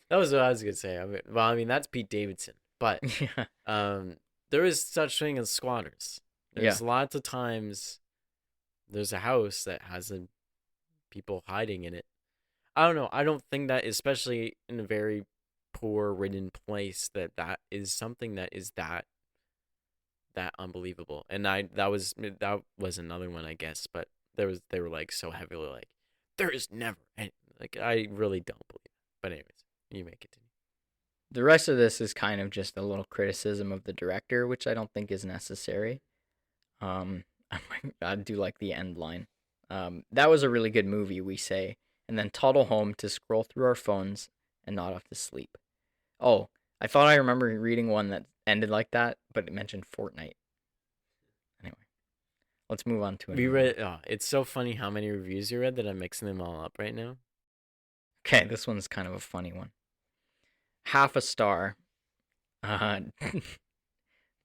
That was what I was gonna say. I mean that's Pete Davidson, but Yeah. there is such thing as squatters. Yeah. There's lots of times there's a house that has people hiding in it. I don't know. I don't think that, especially in a very poor ridden place, that is something that is that unbelievable. And that was another one, I guess. But they were like so heavily like there is never any, like I really don't believe it. But anyways, you may continue. The rest of this is kind of just a little criticism of the director, which I don't think is necessary. Um, I do like the end line. That was a really good movie, we say, and then toddle home to scroll through our phones and nod off to sleep. Oh, I thought I remember reading one that ended like that, but it mentioned Fortnite. Anyway, let's move on to We another. read. Oh, it's so funny how many reviews you read that I'm mixing them all up right now. Okay, this one's kind of a funny one. Half a star. Uh,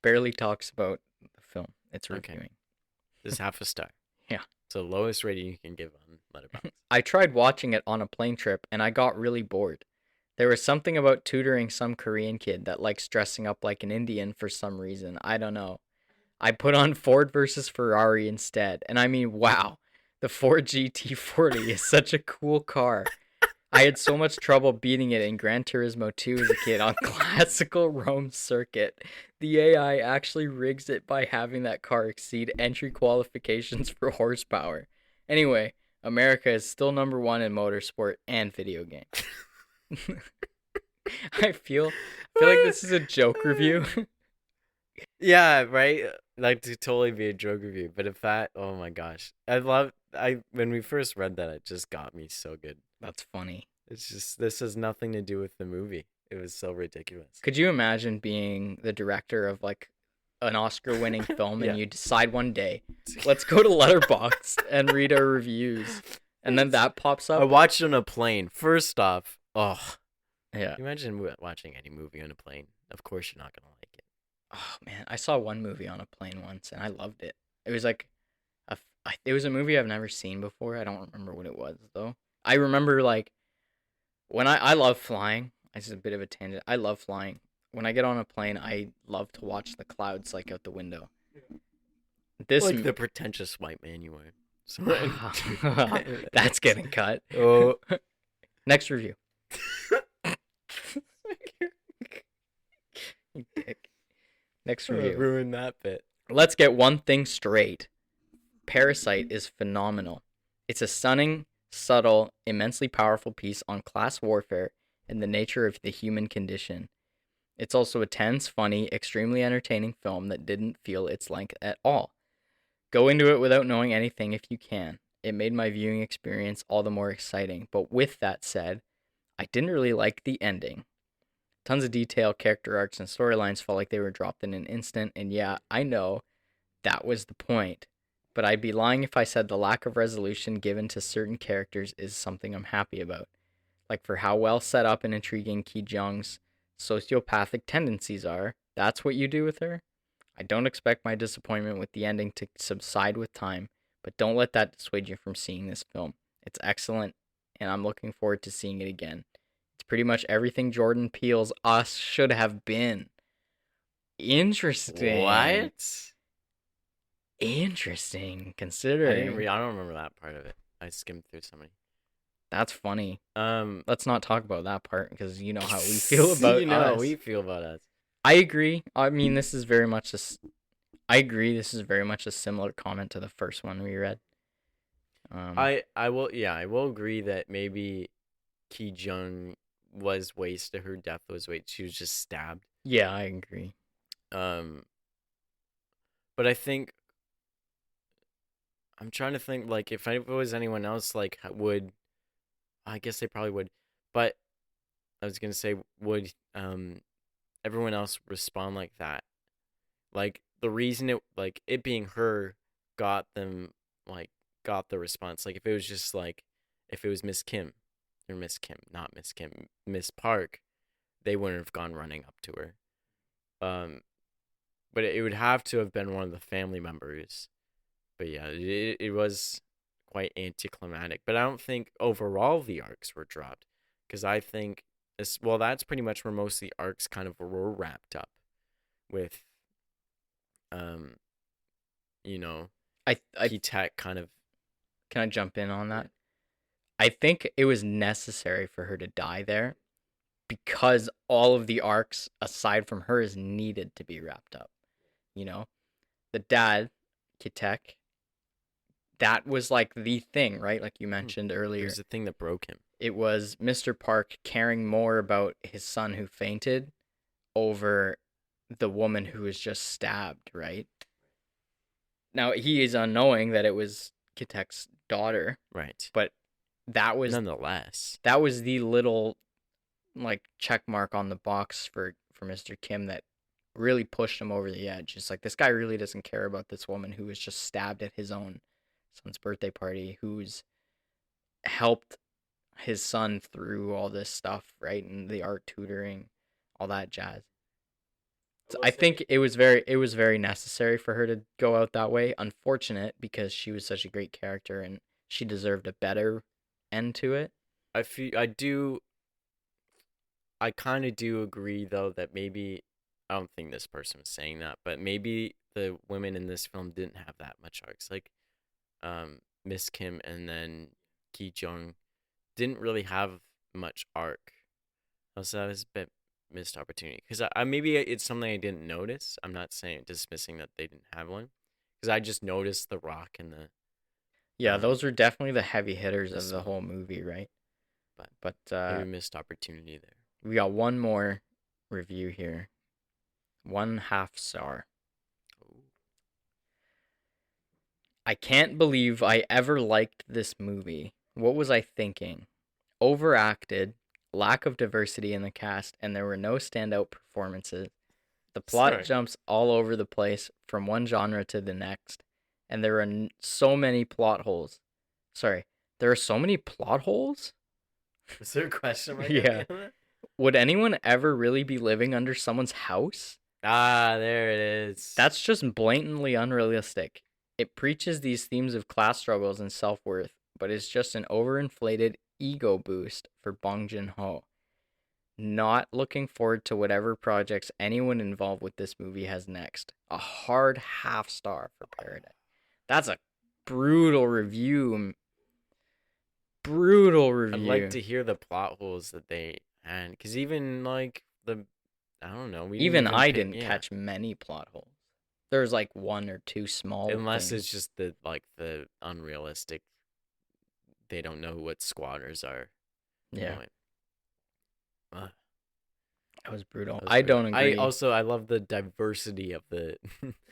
barely talks about the film it's Okay, reviewing. this is half a star. Yeah. So lowest rating you can give on Letterboxd. I tried watching it on a plane trip and I got really bored. There was something about tutoring some Korean kid that likes dressing up like an Indian for some reason. I don't know. I put on Ford versus Ferrari instead. And I mean, wow. The Ford GT40 is such a cool car. I had so much trouble beating it in Gran Turismo 2 as a kid on classical Rome circuit. The AI actually rigs it by having that car exceed entry qualifications for horsepower. Anyway, America is still number one in motorsport and video games. I feel like this is a joke review. Yeah, right. Like to totally be a joke review, but if that, oh my gosh, I when we first read that, it just got me so good. That's funny. It's just this has nothing to do with the movie. It was so ridiculous. Could you imagine being the director of like an Oscar-winning film Yeah. and you decide one day, let's go to Letterboxd and read our reviews, and then that pops I up? watched it on a plane. First off, oh, Yeah. can you imagine watching any movie on a plane? Of course, you're not gonna like it. Oh man, I saw one movie on a plane once and I loved it. It was like it was a movie I've never seen before. I don't remember what it was though. I remember like when I love flying. This is a bit of a tangent. I love flying. When I get on a plane, I love to watch the clouds like out the window. This Like the pretentious white man you are. So that's getting cut. Oh. Next review. You dick. Next review. Ruin that bit. Let's get one thing straight. Parasite is phenomenal. It's a stunning, subtle, immensely powerful piece on class warfare and the nature of the human condition. It's also a tense, funny, extremely entertaining film that didn't feel its length at all. Go into it without knowing anything if you can. It made my viewing experience all the more exciting. But with that said, I didn't really like the ending. Tons of detail, character arcs, and storylines felt like they were dropped in an instant, and yeah, I know that was the point. But I'd be lying if I said the lack of resolution given to certain characters is something I'm happy about. Like for how well set up and intriguing Ki Jung's sociopathic tendencies are, that's what you do with her? I don't expect my disappointment with the ending to subside with time, but don't let that dissuade you from seeing this film. It's excellent, and I'm looking forward to seeing it again. It's pretty much everything Jordan Peele's Us should have been. Interesting. What? Interesting. I Considering. I don't remember that part of it. I skimmed through so many. That's funny. Um, Let's not talk about that part because you know how we feel about you know how us. we feel about us. I agree. I mean, this is very much I agree. This is very much a similar comment to the first one we read. I will agree that maybe Ki Jung was wasted. Her death was wasted. She was just stabbed. Yeah, I agree. Um, But I think I'm trying to think like if it was anyone else, like would I guess they probably would, but I was gonna say would everyone else respond like that? Like the reason it being her got them like got the response. Like if it was just like if it was Miss Kim, not Miss Kim, Miss Park, they wouldn't have gone running up to her. Um, but it would have to have been one of the family members. But yeah, it was quite anticlimactic. But I don't think overall the arcs were dropped because I think well that's pretty much where most of the arcs kind of were wrapped up with um you know I Key Tech kind of can I jump in on that? I think it was necessary for her to die there because all of the arcs aside from hers needed to be wrapped up. You know, the dad, Kitek, that was like the thing, right? Like you mentioned it earlier. was the thing that broke him. It was Mr. Park caring more about his son who fainted over the woman who was just stabbed, right? Now he is unknowing that it was Kitek's daughter, Right. but Nonetheless. that was the little like check mark on the box for Mr. Kim that really pushed him over the edge. It's like this guy really doesn't care about this woman who was just stabbed at his own son's birthday party, who's helped his son through all this stuff, right? And the art tutoring, all that jazz. So I think it was very necessary for her to go out that way. Unfortunate because she was such a great character and she deserved a better end to it. I kind of do agree though that maybe I don't think this person was saying that, but maybe the women in this film didn't have that much arcs. Like Miss Kim and then Ki Jung didn't really have much arc. Also, that was a bit missed opportunity because I maybe it's something I didn't notice. I'm not saying dismissing that they didn't have one because I just noticed the Rock and the Yeah, those are definitely the heavy hitters of the small. whole movie, right? But But maybe missed opportunity there. we got one more review here. 1/2 star. Ooh. I can't believe I ever liked this movie. What was I thinking? Overacted, lack of diversity in the cast, and there were no standout performances. The plot Sorry. jumps all over the place from one genre to the next, and there are so many plot holes. Sorry, there are so many plot holes? Is there a question mark? Yeah. Would anyone ever really be living under someone's house? Ah, there it is. That's just blatantly unrealistic. It preaches these themes of class struggles and self worth, but it's just an overinflated ego boost for Bong Joon-Ho. Not looking forward to whatever projects anyone involved with this movie has next. A hard 1/2 star for Paradise. That's a brutal review. Brutal review. I'd like to hear the plot holes that they had, because even like I don't know. Even I didn't catch many plot holes. There's like one or two small. Unless things. it's just the unrealistic. They don't know what squatters are. Yeah. That was brutal. That was I brutal. don't agree. I love the diversity of the.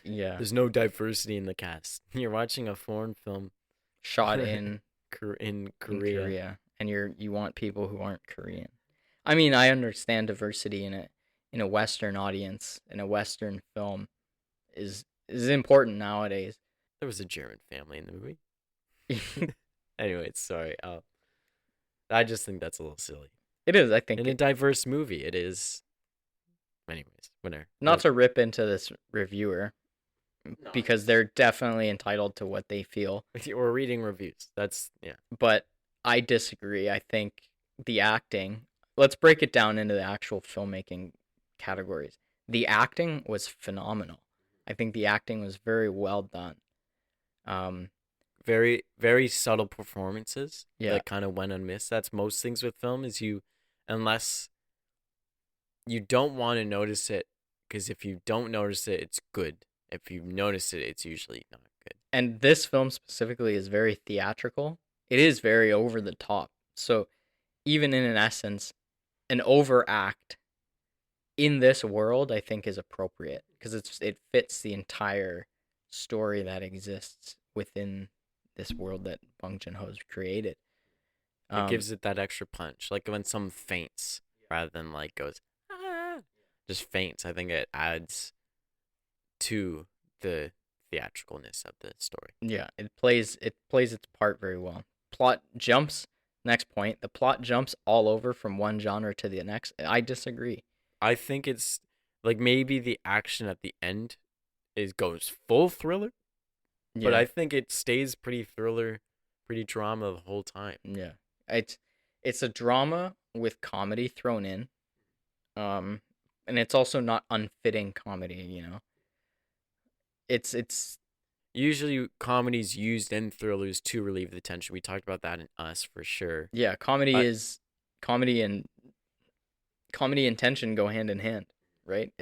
Yeah. There's no diversity in the cast. You're watching a foreign film shot in Korea. And you want people who aren't Korean. I mean, I understand diversity in a Western audience, in a Western film, is important nowadays. There was a German family in the movie. Anyway, sorry. I just think that's a little silly. It is, I think. In a diverse movie, it is. Anyways, whatever. Not to rip into this reviewer, because they're definitely entitled to what they feel. We're reading reviews. Yeah. But I disagree. I think the acting. Let's break it down into the actual filmmaking categories. The acting was phenomenal. I think the acting was very well done. Very, very subtle performances that kind of went unmissed. That's most things with film unless you don't want to notice it, because if you don't notice it, it's good. If you notice it, it's usually not good. And this film specifically is very theatrical. It is very over the top. So even in an essence, an overact in this world, I think, is appropriate because it fits the entire story that exists within this world that Bong Joon-ho's created. It gives it that extra punch, like when someone faints rather than like goes ah, just faints. I think it adds to the theatricalness of the story. Yeah, it plays its part very well. Plot jumps. Next point, the plot jumps all over from one genre to the next. I disagree. I think it's like maybe the action at the end goes full thriller, but Yeah, I think it stays pretty thriller, pretty drama the whole time. yeah. It's a drama with comedy thrown in. Um, and it's also not unfitting comedy, you know. It's Usually comedies used in thrillers to relieve the tension. We talked about that in Us for sure. yeah, comedy But is comedy and tension go hand in hand, right?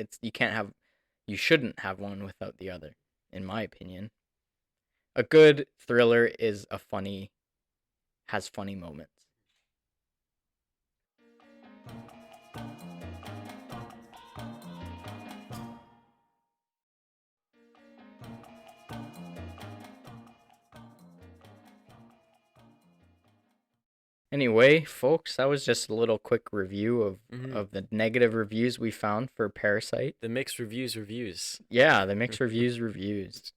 You shouldn't have one without the other, in my opinion. A good thriller has funny moments. Anyway, folks, that was just a little quick review of the negative reviews we found for Parasite. the mixed reviews. Yeah, the mixed reviews.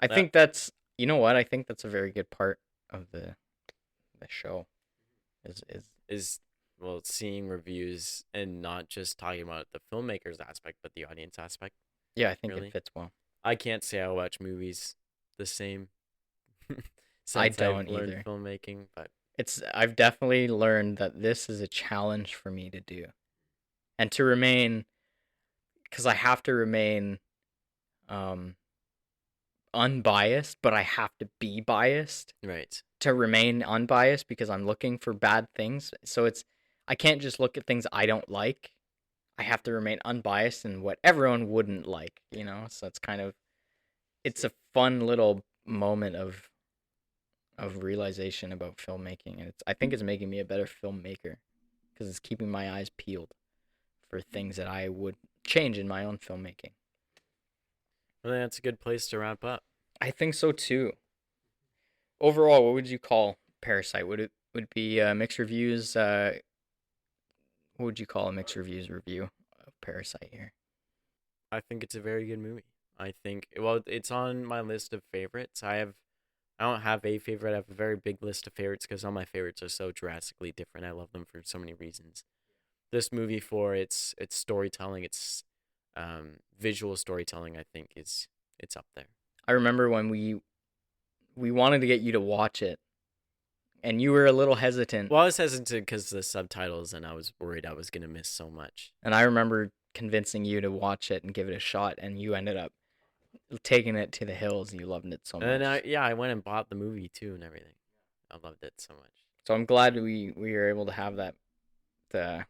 I think that's you know what? I think that's a very good part of the show. Is well, seeing reviews and not just talking about the filmmaker's aspect, but the audience aspect. Yeah, I think Really? it fits well. I can't say I watch movies the same since I I've don't learned either. filmmaking, but I've definitely learned that this is a challenge for me to do. And to remain cuz I have to remain um unbiased, but I have to be biased right. to remain unbiased because I'm looking for bad things. So I can't just look at things I don't like. I have to remain unbiased in what everyone wouldn't like, you know? So it's a fun little moment of realization about filmmaking, and I think it's making me a better filmmaker because it's keeping my eyes peeled for things that I would change in my own filmmaking. Well, that's a good place to wrap up. I think so too. Overall, what would you call Parasite? Would it be mixed reviews? What would you call a mixed reviews review of Parasite here? I think it's a very good movie. I think well, it's on my list of favorites. I don't have a favorite. I have a very big list of favorites because all my favorites are so drastically different. I love them for so many reasons. This movie for its storytelling, its visual storytelling, I think it's up there. I remember when we wanted to get you to watch it, and you were a little hesitant. Well, I was hesitant because the subtitles, and I was worried I was gonna miss so much. And I remember convincing you to watch it and give it a shot, and you ended up taking it to the hills. You loved it so much. And I went and bought the movie too and everything. I loved it so much. So I'm glad we were able to have that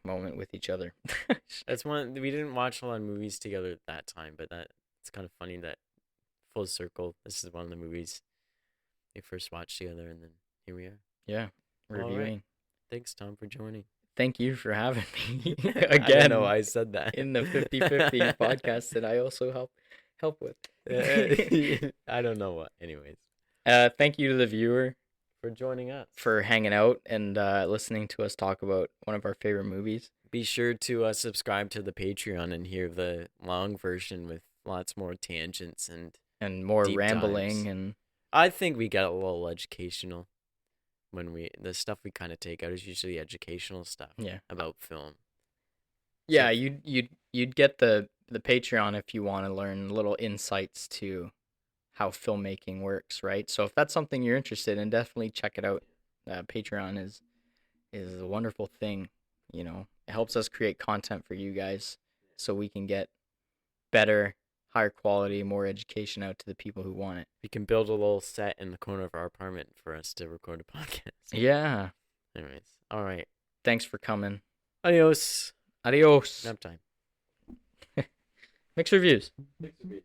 moment with each other. That's one we didn't watch a lot of movies together at that time, but it's kind of funny that full circle. This is one of the movies we first watched together, and then here we are. Yeah, reviewing. Right. Thanks, Tom, for joining. Thank you for having me again. I know I said that in the 50-50 podcast that I also help with. I don't know what. Anyways, thank you to the viewer for joining us, for hanging out and listening to us talk about one of our favorite movies. Be sure to subscribe to the Patreon and hear the long version with lots more tangents and more rambling dives. And I think we get a little educational when the stuff we kind of take out is usually educational stuff. Yeah. About film. Yeah, so, you'd get the Patreon if you want to learn little insights to how filmmaking works, right? So if that's something you're interested in, definitely check it out. Patreon is a wonderful thing, you know. It helps us create content for you guys so we can get better, higher quality, more education out to the people who want it. We can build a little set in the corner of our apartment for us to record a podcast. Yeah. Anyways, all right. Thanks for coming. Adios. Adios. Nap time. Mixed reviews. Mixed reviews.